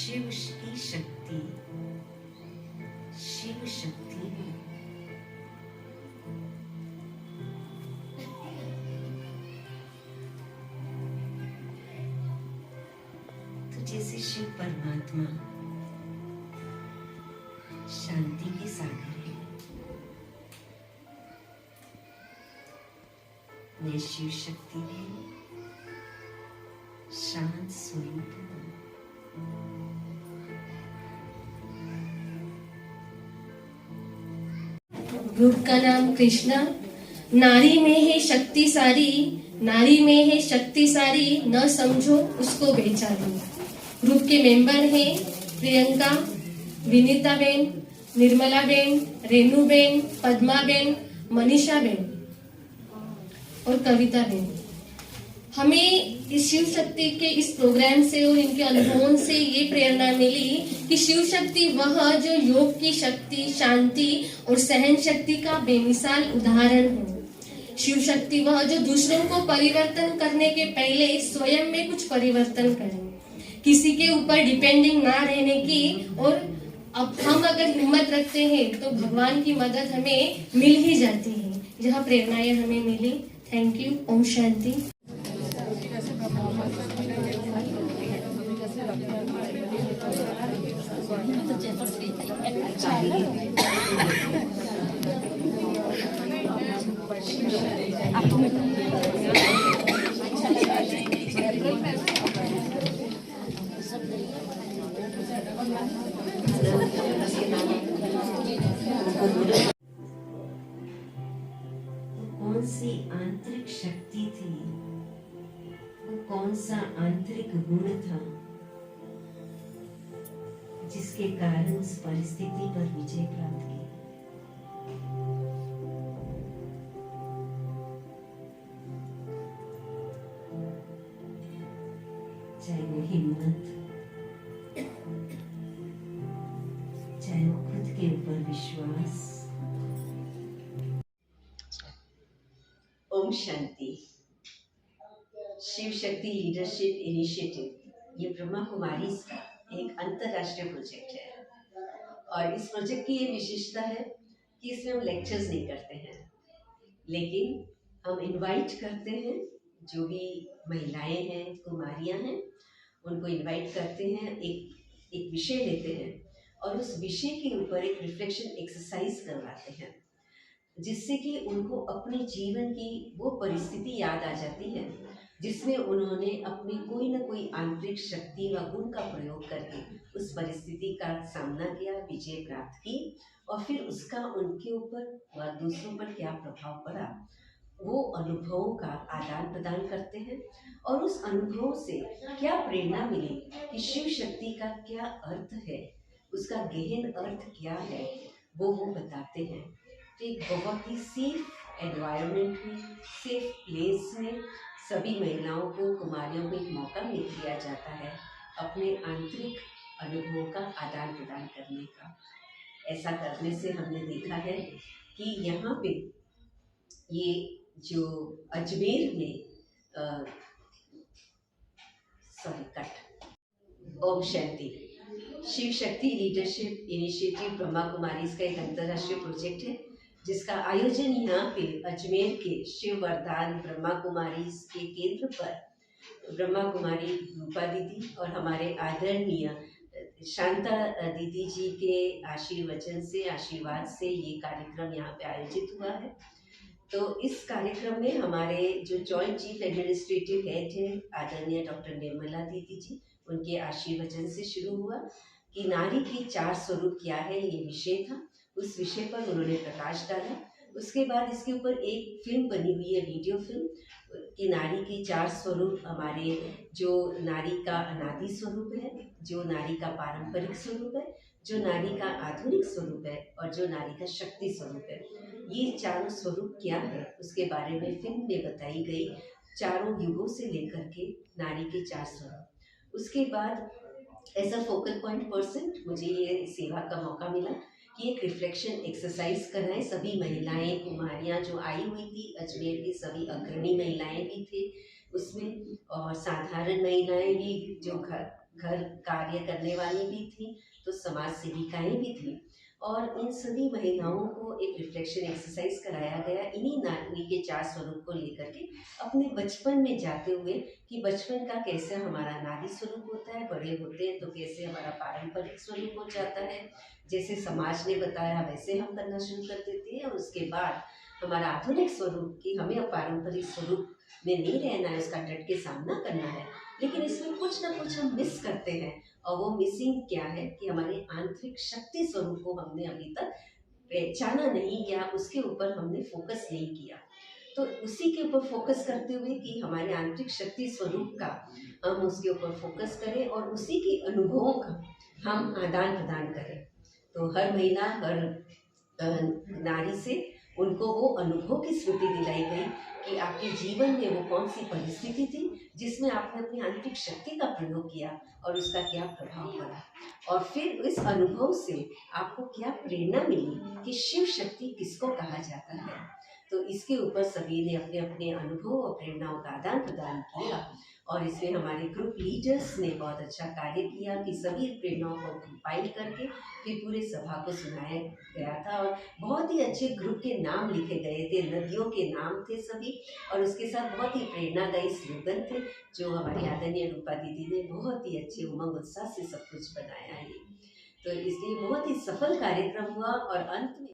शिव की शक्ति, शिव शक्ति है। तो जैसे शिव परमात्मा शांति के सागर है, मैं शिव शक्ति में शांत स्वरूप हूँ। रूप का नाम कृष्णा। नारी में है शक्ति सारी, नारी में है शक्ति सारी, न समझो उसको बेचारी। ग्रुप के मेंबर हैं Priyanka, Vinita Ben, Nirmala Ben, Renu Ben, Padma Ben, Manisha Ben और कविता बेन। हमें इस शिव शक्ति के इस प्रोग्राम से और इनके अनुभवों से ये प्रेरणा मिली कि शिव शक्ति वह जो योग की शक्ति, शांति और सहन शक्ति का बेमिसाल उदाहरण है। शिव शक्ति वह जो दूसरों को परिवर्तन करने के पहले स्वयं में कुछ परिवर्तन करे, किसी के ऊपर डिपेंडिंग ना रहने की। और अब हम अगर हिम्मत रखते हैं तो भगवान की मदद हमें मिल ही जाती है। यह प्रेरणाएं हमें मिली। Thank you. ओम शांति। कौन सी आंतरिक शक्ति थी, वो कौन सा आंतरिक गुण था जिसके कारण उस परिस्थिति पर विजय प्राप्त की। चाहे वो हिम्मत, चाहे वो खुद के ऊपर विश्वास। ओम शांति। शिव शक्ति लीडरशिप इनिशिएटिव ये ब्रह्मा कुमारीज का एक अंतरराष्ट्रीय प्रोजेक्ट है और इस प्रोजेक्ट की ये विशेषता है कि इसमें हम लेक्चर्स नहीं करते हैं, लेकिन हम इनवाइट करते हैं जो भी महिलाएं हैं, कुमारियां हैं, उनको इनवाइट करते हैं, एक विषय लेते हैं और उस विषय के ऊपर एक रिफ्लेक्शन एक्सरसाइज करवाते हैं, जिससे कि उनको अपने जीवन की वो परिस्थिति याद आ जाती है जिसमें उन्होंने अपनी कोई ना कोई आंतरिक शक्ति व गुण का प्रयोग करके उस परिस्थिति का सामना किया, विजय प्राप्त की और फिर उसका उनके ऊपर व दूसरों पर क्या प्रभाव पड़ा, वो अनुभवों का आदान प्रदान करते हैं और उस अनुभवों से क्या प्रेरणा मिली कि शिव शक्ति का क्या अर्थ है, उसका गहन अर्थ क्या है, वो बताते हैं। तो एक बहुत ही सेफ एनवायरनमेंट में, सेफ प्लेस में सभी महिलाओं को, कुमारियों को एक मौका दिया जाता है अपने आंतरिक अनुभवों का आदान प्रदान करने का। ऐसा करने से हमने देखा है कि यहाँ पे ये जो अजमेर में ओम शांति शिव शक्ति लीडरशिप इनिशिएटिव ब्रह्मा कुमारीज का एक अंतरराष्ट्रीय प्रोजेक्ट है जिसका आयोजन यहाँ पे अजमेर के शिव वरदान ब्रह्मा कुमारीज के केंद्र पर ब्रह्मा कुमारी रूपा दीदी और हमारे आदरणीय शांता दीदी जी के आशीर्वाद से ये कार्यक्रम यहाँ पे आयोजित हुआ है। तो इस कार्यक्रम में हमारे जो जॉइंट चीफ एडमिनिस्ट्रेटिव हेड है आदरणीय डॉक्टर निर्मला दीदी जी, उनके आशीर्वचन से शुरू हुआ कि नारी की 4 स्वरूप क्या है, ये विषय था। उस विषय पर उन्होंने प्रकाश डाला। उसके बाद इसके ऊपर एक फिल्म बनी हुई है, वीडियो फिल्म कि नारी की 4 स्वरूप, हमारे जो नारी का अनादि स्वरूप है, जो नारी का पारंपरिक स्वरूप है, जो नारी का आधुनिक स्वरूप है और जो नारी का शक्ति स्वरूप है। ये चारों स्वरूप क्या है उसके बारे में फिल्म में बताई गई, चारों युगों से लेकर के नारी के 4 स्वरूप। उसके बाद as a focal point person मुझे ये सेवा का मौका मिला कि एक रिफ्लेक्शन एक्सरसाइज कराएं। सभी महिलाएं, कुमारियां जो आई हुई थी, अजमेर की सभी अग्रणी महिलाएं भी थे उसमें और साधारण महिलाएं भी जो घर कार्य करने वाली भी थी, तो समाज सेविकाएं भी थी, और इन सभी महिलाओं को एक रिफ्लेक्शन एक्सरसाइज कराया गया इन्हीं नारी के 4 स्वरूप को लेकर के, अपने बचपन में जाते हुए कि बचपन का कैसे हमारा नारी स्वरूप होता है, बड़े होते हैं तो कैसे हमारा पारंपरिक स्वरूप हो जाता है, जैसे समाज ने बताया वैसे हम करना शुरू कर देते हैं, और उसके बाद हमारा आधुनिक स्वरूप कि हमें अब पारंपरिक स्वरूप में नहीं रहना है, उसका डट के सामना करना है, लेकिन इसमें कुछ ना कुछ हम मिस करते हैं। और वो मिसिंग क्या है कि हमारे आंतरिक शक्ति स्वरूप को हमने अभी तक पहचाना नहीं, या उसके ऊपर हमने फोकस नहीं किया। तो उसी के ऊपर फोकस करते हुए कि हमारे आंतरिक शक्ति स्वरूप का हम उसके ऊपर फोकस करें और उसी के अनुभवों का हम आदान प्रदान करें। तो हर महिला, हर नारी से उनको वो अनुभव की स्मृति दिलाई गई कि आपके जीवन में वो कौन सी परिस्थिति थी जिसमें आपने अपनी आंतरिक शक्ति का प्रयोग किया और उसका क्या प्रभाव पड़ा, और फिर इस अनुभव से आपको क्या प्रेरणा मिली कि शिव शक्ति किसको कहा जाता है। तो इसके ऊपर सभी ने अपने अपने अनुभव और प्रेरणाओं का आदान प्रदान किया, और इसमें हमारे ग्रुप लीडर्स ने बहुत अच्छा कार्य किया कि सभी प्रेरणाओं को कंपाइल करके फिर पूरे सभा को सुनाया गया था, और बहुत ही अच्छे ग्रुप के नाम लिखे गए थे, नदियों के नाम थे सभी, और उसके साथ बहुत ही प्रेरणादायी स्लोगन थे जो हमारी आदरणीय रूपा दीदी ने बहुत ही अच्छे उमंग उत्साह से सब कुछ बनाया है। तो इसलिए बहुत ही सफल कार्यक्रम हुआ, और अंत में